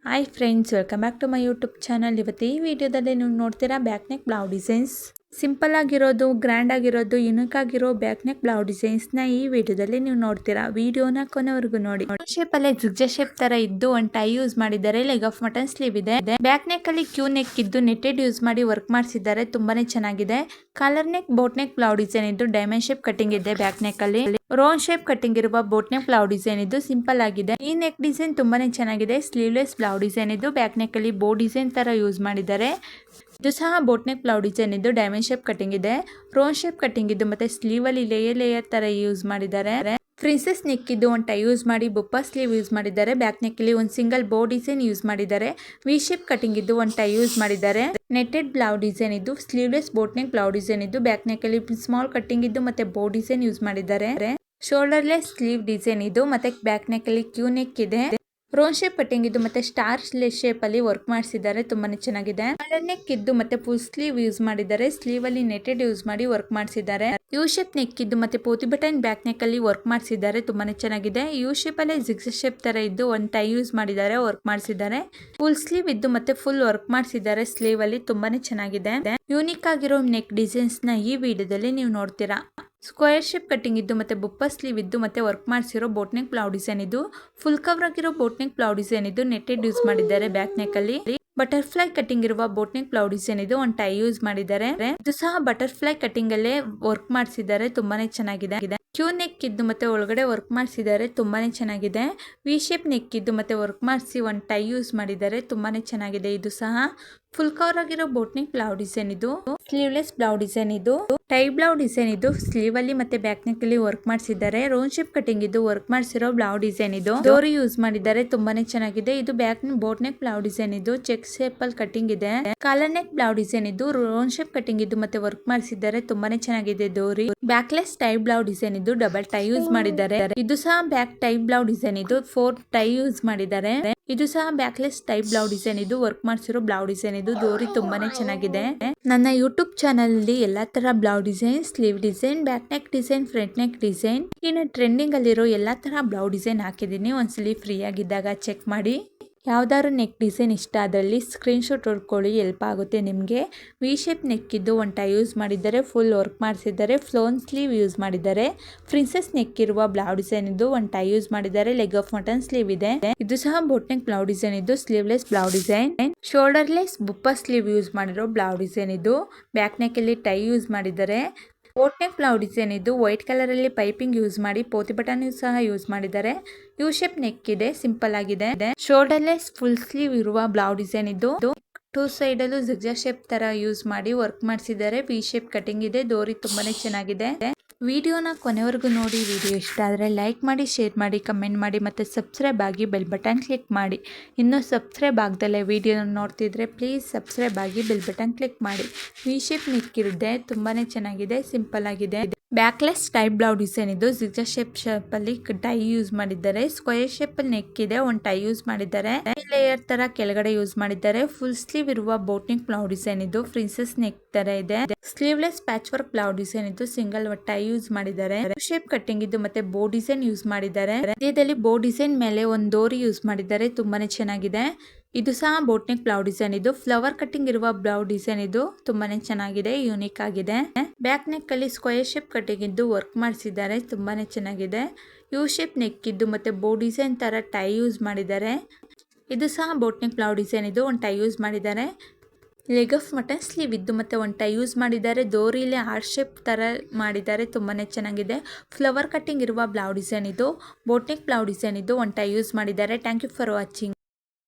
Hi friends, welcome back to my YouTube channel. ಇವತ್ತು ಈ ವಿಡಿಯೋದಲ್ಲಿ ನೀವು ನೋಡ್ತೀರಾ back neck blouse designs. Simple ಆಗಿರೋದು, ಗ್ರ್ಯಾಂಡ್ ಆಗಿರೋದು, ಯುನಿಕ್ ಆಗಿರೋ ಬ್ಯಾಕ್ ನೆಕ್ ಬ್ಲೌಸ್ ಡಿಸೈನ್ಸ್ ನ ಈ ವಿಡಿಯೋದಲ್ಲಿ ನೀವು ನೋಡ್ತೀರಾ. ವಿಡಿಯೋನ ಕೊನೆವರೆಗೂ ನೋಡಿ. ಶೇಪ್ ಅಲ್ಲೇ ಜಿಗ್ಜಾ ಶೇಪ್ ತರ ಇದ್ದು ಒಂದು ಟೈ ಯೂಸ್ ಮಾಡಿದ್ದಾರೆ. ಲೆಗ್ ಆಫ್ ಮಟನ್ ಸ್ಲೀವ್ ಇದೆ. ಬ್ಯಾಕ್ ನೆಕ್ ಅಲ್ಲಿ ಕ್ಯೂ ನೆಕ್ ಇದ್ದು ನೆಟ್ಟೆಡ್ ಯೂಸ್ ಮಾಡಿ ವರ್ಕ್ ಮಾಡಿಸಿದ್ದಾರೆ. ತುಂಬಾನೇ ಚೆನ್ನಾಗಿದೆ. Collar neck, boat neck blouse design ಇದ್ದು ಡೈಮಂಡ್ ಶೇಪ್ ಕಟಿಂಗ್ ಇದೆ. ಬ್ಯಾಕ್ ನೆಕ್ ಅಲ್ಲಿ ರೌಂಡ್ ಶೇಪ್ ಕಟಿಂಗ್ ಇರುವ ಬೋಟ್ ನೆಕ್ ಬ್ಲೌಸ್ ಡಿಸೈನ್ ಇದ್ದು ಸಿಂಪಲ್ ಆಗಿದೆ. ಈ ನೆಕ್ ಡಿಸೈನ್ ತುಂಬಾನೇ ಚೆನ್ನಾಗಿದೆ. ಸ್ಲೀವ್ಲೆಸ್ ಬ್ಲೌಸ್ ಡಿಸೈನ್ ಇದ್ದು ಬ್ಯಾಕ್ ನೆಕ್ ಅಲ್ಲಿ ಬೋ ಡಿಸೈನ್ ತರ ಯೂಸ್ ಮಾಡಿದ್ದಾರೆ. ಇದು ಸಹ ಬೋಟ್ ನೆಕ್ ಬ್ಲೌಸ್ ಡಿಸೈನ್ ಇದ್ದು ಡೈಮಂಡ್ ಶೇಪ್ ಕಟಿಂಗ್ ಇದೆ. ರೌಂಡ್ ಶೇಪ್ ಕಟಿಂಗ್ ಇದ್ದು ಮತ್ತೆ ಸ್ಲೀವ್ ಅಲ್ಲಿ ಲೇಯರ್ ತರ ಯೂಸ್ ಮಾಡಿದ್ದಾರೆ. ಪ್ರಿನ್ಸೆಸ್ ನೆಕ್ ಇದ್ದು ಒಂದು ಟೈ ಯೂಸ್ ಮಾಡಿ ಬುಪ್ಪ ಸ್ಲೀವ್ ಯೂಸ್ ಮಾಡಿದ್ದಾರೆ. ಬ್ಯಾಕ್ ನೆಕ್ ಅಲ್ಲಿ ಒಂದು ಸಿಂಗಲ್ ಬೋ ಡಿಸೈನ್ ಯೂಸ್ ಮಾಡಿದ್ದಾರೆ. ವಿ ಶೇಪ್ ಕಟಿಂಗ್ ಇದ್ದು ಒಂದು ಟೈ ಯೂಸ್ ಮಾಡಿದ್ದಾರೆ. ನೆಟ್ಟೆಡ್ ಬ್ಲೌಸ್ ಡಿಸೈನ್ ಇದ್ದು sleeveless boat neck blouse design ಇದ್ದು ಬ್ಯಾಕ್ ನೆಕ್ ಅಲ್ಲಿ ಸ್ಮಾಲ್ ಕಟಿಂಗ್ ಇದ್ದು ಮತ್ತೆ ಬೋ ಡಿಸೈನ್ ಯೂಸ್ ಮಾಡಿದ್ದಾರೆ. ಶೋಲ್ಡರ್ಲೆಸ್ ಸ್ಲೀವ್ ಡಿಸೈನ್ ಇದ್ದು ಮತ್ತೆ ಬ್ಯಾಕ್ ನೆಕ್ ಅಲ್ಲಿ ಕ್ಯೂ ನೆಕ್ ಇದೆ. ರೌಂಡ್ ಶೇಪ್ ಕಟಿಂಗ್ ಇದ್ದು ಮತ್ತೆ ಸ್ಟಾರ್ ಶೇಪ್ ಅಲ್ಲಿ ವರ್ಕ್ ಮಾಡಿಸಿದ್ದಾರೆ. ತುಂಬಾನೇ ಚೆನ್ನಾಗಿದೆ. ಕಾಲರ್ ನೆಕ್ ಇದ್ದು ಮತ್ತೆ ಫುಲ್ ಸ್ಲೀವ್ ಯೂಸ್ ಮಾಡಿದ್ದಾರೆ. ಸ್ಲೀವ್ ಅಲ್ಲಿ ನೆಟೆಡ್ ಯೂಸ್ ಮಾಡಿ ವರ್ಕ್ ಮಾಡಿಸಿದ್ದಾರೆ. ಯು ಶೇಪ್ ನೆಕ್ ಇದ್ದು ಮತ್ತೆ ಪೋತಿ ಬಟನ್ ಬ್ಯಾಕ್ ನೆಕ್ ಅಲ್ಲಿ ವರ್ಕ್ ಮಾಡಿಸಿದ್ದಾರೆ. ತುಂಬಾನೇ ಚೆನ್ನಾಗಿದೆ. ಯು ಶೇಪ್ ಅಲ್ಲಿ ಜಿಗ್ಜಾ ಶೇಪ್ ತರ ಇದ್ದು ಒಂದು ಟೈ ಯೂಸ್ ಮಾಡಿದ್ದಾರೆ, ವರ್ಕ್ ಮಾಡಿಸಿದ್ದಾರೆ. ಫುಲ್ ಸ್ಲೀವ್ ಇದ್ದು ಮತ್ತೆ ಫುಲ್ ವರ್ಕ್ ಮಾಡಿಸಿದ್ದಾರೆ. ಸ್ಲೀವ್ ಅಲ್ಲಿ ತುಂಬಾನೇ ಚೆನ್ನಾಗಿದೆ. ಯೂನಿಕ್ ಆಗಿರೋ ನೆಕ್ ಡಿಸೈನ್ಸ್ ನ ಈ ವಿಡಿಯೋದಲ್ಲಿ ನೀವು ನೋಡ್ತೀರಾ. ಸ್ಕ್ವೇರ್ ಶೇಪ್ ಕಟಿಂಗ್ ಇದ್ದು ಮತ್ತೆ ಬುಪ್ಪ ಸ್ಲೀವ್ ಇದ್ದು ಮತ್ತೆ ವರ್ಕ್ ಮಾಡಿಸಿರೋ ಬೋಟ್ ನೆಕ್ ಬ್ಲೌಸ್ ಡಿಸೈನ್ ಇದ್ದು ಫುಲ್ ಕವರ್ ಆಗಿರೋ ಬೋಟ್ ನೆಕ್ ಬ್ಲೌಸ್ ಡಿಸೈನ್ ಇದ್ದು ನೆಟ್ಟೆಡ್ ಯೂಸ್ ಮಾಡಿದ್ದಾರೆ. ಬ್ಯಾಕ್ ನೆಕ್ ಅಲ್ಲಿ ಬಟರ್ಫ್ಲೈ ಕಟಿಂಗ್ ಇರುವ ಬೋಟ್ ನೆಕ್ ಬ್ಲೌಸ್ ಡಿಸೈನ್ ಇದು ಒಂದು ಟೈ ಯೂಸ್ ಮಾಡಿದ್ದಾರೆ. ಇದು ಸಹ ಬಟರ್ಫ್ಲೈ ಕಟಿಂಗ್ ಅಲ್ಲೇ ವರ್ಕ್ ಮಾಡಿಸಿದ್ದಾರೆ. ತುಂಬಾನೇ ಚೆನ್ನಾಗಿದೆ. ಕ್ಯೂ ನೆಕ್ ಇದ್ದು ಮತ್ತೆ ಒಳಗಡೆ ವರ್ಕ್ ಮಾಡಿಸಿದ್ದಾರೆ. ತುಂಬಾನೇ ಚೆನ್ನಾಗಿದೆ. ವಿ ಶೇಪ್ ನೆಕ್ ಇದ್ದು ಮತ್ತೆ ವರ್ಕ್ ಮಾಡಿಸಿ ಒಂದು ಟೈ ಯೂಸ್ ಮಾಡಿದ್ದಾರೆ. ತುಂಬಾನೇ ಚೆನ್ನಾಗಿದೆ. ಇದು ಸಹ ಫುಲ್ ಕವರ್ ಆಗಿರೋ ಬೋಟ್ ನೆಕ್ ಬ್ಲೌಸ್ ಡಿಸೈನ್ ಇದು ಸ್ಲೀವ್ಲೆಸ್ ಬ್ಲೌಸ್ ಡಿಸೈನ್ ಇದು ಟೈ ಬ್ಲೌಸ್ ಡಿಸೈನ್ ಇದು ಸ್ಲೀವ್ ಅಲ್ಲಿ ಮತ್ತೆ ಬ್ಯಾಕ್ ನೆಕ್ ಅಲ್ಲಿ ವರ್ಕ್ ಮಾಡಿಸಿದ್ದಾರೆ. ರೌಂಡ್ ಶೇಪ್ ಕಟಿಂಗ್ ಇದು ವರ್ಕ್ ಮಾಡಿಸಿರೋ ಬ್ಲೌಸ್ ಡಿಸೈನ್ ಇದು ಡೋರಿ ಯೂಸ್ ಮಾಡಿದ್ದಾರೆ. ತುಂಬಾನೇ ಚೆನ್ನಾಗಿದೆ. ಇದು back boat neck blouse design ಇದು ಚೆಕ್ ಶೇಪ್ ಅಲ್ಲಿ ಕಟಿಂಗ್ ಇದೆ. ಕಾಲರ್ ನೆಕ್ ಬ್ಲೌಸ್ ಡಿಸೈನ್ ಇದು ರೌಂಡ್ ಶೇಪ್ ಕಟಿಂಗ್ ಇದು ಮತ್ತೆ ವರ್ಕ್ ಮಾಡಿಸಿದ್ದಾರೆ. ತುಂಬಾನೇ ಚೆನ್ನಾಗಿದೆ. ಡೋರಿ ಬ್ಯಾಕ್ಲೆಸ್ ಟೈ ಬ್ಲೌಸ್ ಡಿಸೈನ್ ಇದು ಡಬಲ್ ಟೈ ಯೂಸ್ ಮಾಡಿದ್ದಾರೆ. ಇದು ಸಹ ಬ್ಯಾಕ್ ಟೈ ಬ್ಲೌಸ್ ಡಿಸೈನ್ ಇದು 4 ಟೈ ಯೂಸ್ ಮಾಡಿದ್ದಾರೆ. ಇದು ಸಹ ಬ್ಯಾಕ್ಲೆಸ್ ಟೈಪ್ ಬ್ಲೌಸ್ ಡಿಸೈನ್ ಇದು ವರ್ಕ್ ಮಾಡಿಸಿರೋ ಬ್ಲೌಸ್ ಡಿಸೈನ್ ಇದು ಡೋರಿ ತುಂಬಾನೇ ಚೆನ್ನಾಗಿದೆ. ನನ್ನ ಯೂಟ್ಯೂಬ್ ಚಾನಲ್ ಅಲ್ಲಿ ಎಲ್ಲಾ ತರ blouse design, sleeve design, back neck design, front neck design, ಇನ್ನು ಟ್ರೆಂಡಿಂಗ್ ಅಲ್ಲಿರೋ ಎಲ್ಲಾ ತರ ಬ್ಲೌಸ್ ಡಿಸೈನ್ ಹಾಕಿದೀನಿ. ಒಂದ್ಸಲಿ ಫ್ರೀ ಆಗಿದ್ದಾಗ ಚೆಕ್ ಮಾಡಿ. ಯಾವ್ದಾದ್ರು ನೆಕ್ ಡಿಸೈನ್ ಇಷ್ಟ ಆದಲ್ಲಿ ಸ್ಕ್ರೀನ್ ಶಾಟ್ ಹೊಡ್ಕೊಳ್ಳಿ, ಹೆಲ್ಪ್ ಆಗುತ್ತೆ ನಿಮಗೆ. ವಿ ಶೇಪ್ ನೆಕ್ ಇದ್ದು ಒಂದು ಟೈ ಯೂಸ್ ಮಾಡಿದ್ದಾರೆ. ಫುಲ್ ವರ್ಕ್ ಮಾಡಿಸಿದ್ದಾರೆ. ಫ್ಲೋನ್ ಸ್ಲೀವ್ ಯೂಸ್ ಮಾಡಿದ್ದಾರೆ. ಪ್ರಿನ್ಸೆಸ್ ನೆಕ್ ಇರುವ ಬ್ಲೌಸ್ ಡಿಸೈನ್ ಇದ್ದು ಒಂದು ಟೈ ಯೂಸ್ ಮಾಡಿದ್ದಾರೆ. ಲೆಗ್ ಆಫ್ ಮಟನ್ ಸ್ಲೀವ್ ಇದೆ. ಇದು ಸಹ ಬೋಟ್ ನೆಕ್ ಬ್ಲೌಸ್ ಡಿಸೈನ್ ಇದ್ದು sleeveless blouse design. Shoulderless puff sleeve use ಮಾಡಿರೋ ಬ್ಲೌಸ್ ಡಿಸೈನ್ ಇದು ಬ್ಯಾಕ್ ನೆಕ್ ಅಲ್ಲಿ ಟೈ ಯೂಸ್ ಮಾಡಿದ್ದಾರೆ. ಬೋಟ್ ನೆಕ್ ಬ್ಲೌಸ್ ಡಿಸೈನ್ ಇದ್ದು ವೈಟ್ ಕಲರ್ ಅಲ್ಲಿ ಪೈಪಿಂಗ್ ಯೂಸ್ ಮಾಡಿ ಪೋತಿ ಬಟನ್ ಸಹ ಯೂಸ್ ಮಾಡಿದ್ದಾರೆ. ಯು ಶೇಪ್ ನೆಕ್ ಇದೆ. ಸಿಂಪಲ್ ಆಗಿದೆ. ಶೋಲ್ಡರ್ಲೆಸ್ ಫುಲ್ ಸ್ಲೀವ್ ಇರುವ ಬ್ಲೌಸ್ ಡಿಸೈನ್ ಇದ್ದು ಟೂ ಸೈಡ್ ಅಲ್ಲೂ ಜಿಗ್ಜಾ ಶೇಪ್ ತರ ಯೂಸ್ ಮಾಡಿ ವರ್ಕ್ ಮಾಡಿಸಿದ್ದಾರೆ. ವಿ ಶೇಪ್ ಕಟಿಂಗ್ ಇದೆ. ಡೋರಿ ತುಂಬಾನೇ ಚೆನ್ನಾಗಿದೆ. ವಿಡಿಯೋನ ಕೊನೆವರೆಗೂ ನೋಡಿ. ವಿಡಿಯೋ ಇಷ್ಟ ಆದರೆ ಲೈಕ್ ಮಾಡಿ, ಶೇರ್ ಮಾಡಿ, ಕಮೆಂಟ್ ಮಾಡಿ ಮತ್ತು ಸಬ್ಸ್ಕ್ರೈಬ್ ಆಗಿ ಬೆಲ್ ಬಟನ್ ಕ್ಲಿಕ್ ಮಾಡಿ. ಇನ್ನೂ ಸಬ್ಸ್ಕ್ರೈಬ್ ಆಗದಲ್ಲೇ ವಿಡಿಯೋನ ನೋಡ್ತಿದ್ರೆ ಪ್ಲೀಸ್ ಸಬ್ಸ್ಕ್ರೈಬ್ ಆಗಿ ಬೆಲ್ ಬಟನ್ ಕ್ಲಿಕ್ ಮಾಡಿ. ವಿ ಶೇಪ್ ನೆಕ್ ಇರುತ್ತೆ. ತುಂಬಾನೇ ಚೆನ್ನಾಗಿದೆ. ಸಿಂಪಲ್ ಆಗಿದೆ. ಬ್ಯಾಕ್ಲೆಸ್ ಟೈಪ್ ಬ್ಲೌಸ್ ಡಿಸೈನ್ ಇದು ಜಿಗ್ಜಾ ಶೇಪ್ ಅಲ್ಲಿ ಟೈ ಯೂಸ್ ಮಾಡಿದ್ದಾರೆ. ಸ್ಕ್ವೇರ್ ಶೇಪ್ ಅಲ್ಲಿ ನೆಕ್ ಇದೆ. ಒಂದು ಟೈ ಯೂಸ್ ಮಾಡಿದ್ದಾರೆ. ಲೇಯರ್ ತರ ಕೆಳಗಡೆ ಯೂಸ್ ಮಾಡಿದ್ದಾರೆ. ಫುಲ್ ಸ್ಲೀವ್ ಇರುವ ಬೋಟ್ ನೆಕ್ ಬ್ಲೌಸ್ ಡಿಸೈನ್ ಇದು ಪ್ರಿನ್ಸೆಸ್ ನೆಕ್ ತರ ಇದೆ. Sleeveless patch work blouse design ಇದು ಸಿಂಗಲ್ ಟೈ ಯೂಸ್ ಮಾಡಿದ್ದಾರೆ. ಶೇಪ್ ಕಟಿಂಗ್ ಇದು ಮತ್ತೆ ಬೋ ಡಿಸೈನ್ ಯೂಸ್ ಮಾಡಿದ್ದಾರೆ. ಮಧ್ಯದಲ್ಲಿ ಬೋ ಡಿಸೈನ್ ಮೇಲೆ ಒಂದು ಡೋರಿ ಯೂಸ್ ಮಾಡಿದ್ದಾರೆ. ತುಂಬಾನೇ ಚೆನ್ನಾಗಿದೆ. ಇದು ಸಹ ಬೋಟ್ ನೆಕ್ ಬ್ಲೌಸ್ ಡಿಸೈನ್ ಇದು ಫ್ಲವರ್ ಕಟಿಂಗ್ ಇರುವ ಬ್ಲೌಸ್ ಡಿಸೈನ್ ಇದು ತುಂಬಾನೇ ಚೆನ್ನಾಗಿದೆ. ಯೂನಿಕ್ ಆಗಿದೆ. ಬ್ಯಾಕ್ ನೆಕ್ ಅಲ್ಲಿ ಸ್ಕ್ವೇರ್ ಶೇಪ್ ಕಟಿಂಗ್ ಇದ್ದು ವರ್ಕ್ ಮಾಡಿಸಿದ್ದಾರೆ. ತುಂಬಾನೇ ಚೆನ್ನಾಗಿದೆ. ಯು ಶೇಪ್ ನೆಕ್ ಇದ್ದು ಮತ್ತೆ ಬೋ ಡಿಸೈನ್ ತರ ಟೈ ಯೂಸ್ ಮಾಡಿದ್ದಾರೆ. ಇದು ಸಹ ಬೋಟ್ ನೆಕ್ ಬ್ಲೌಸ್ ಡಿಸೈನ್ ಇದು ಒಂದು ಟೈ ಯೂಸ್ ಮಾಡಿದ್ದಾರೆ. ಲೆಗ್ ಆಫ್ ಮಟನ್ ಸ್ಲೀವ್ ಇದ್ದು ಮತ್ತೆ ಒಂದು ಟೈ ಯೂಸ್ ಮಾಡಿದ್ದಾರೆ. ಡೋರಿಲಿ ಹಾರ್ಟ್ ಶೇಪ್ ತರ ಮಾಡಿದ್ದಾರೆ. ತುಂಬಾನೇ ಚೆನ್ನಾಗಿದೆ. ಫ್ಲವರ್ ಕಟಿಂಗ್ ಇರುವ ಬ್ಲೌಸ್ ಡಿಸೈನ್ ಇದು ಬೋಟ್ ನೆಕ್ ಬ್ಲೌಸ್ ಡಿಸೈನ್ ಇದು ಒಂದು ಟೈ ಯೂಸ್ ಮಾಡಿದ್ದಾರೆ. Thank you for watching.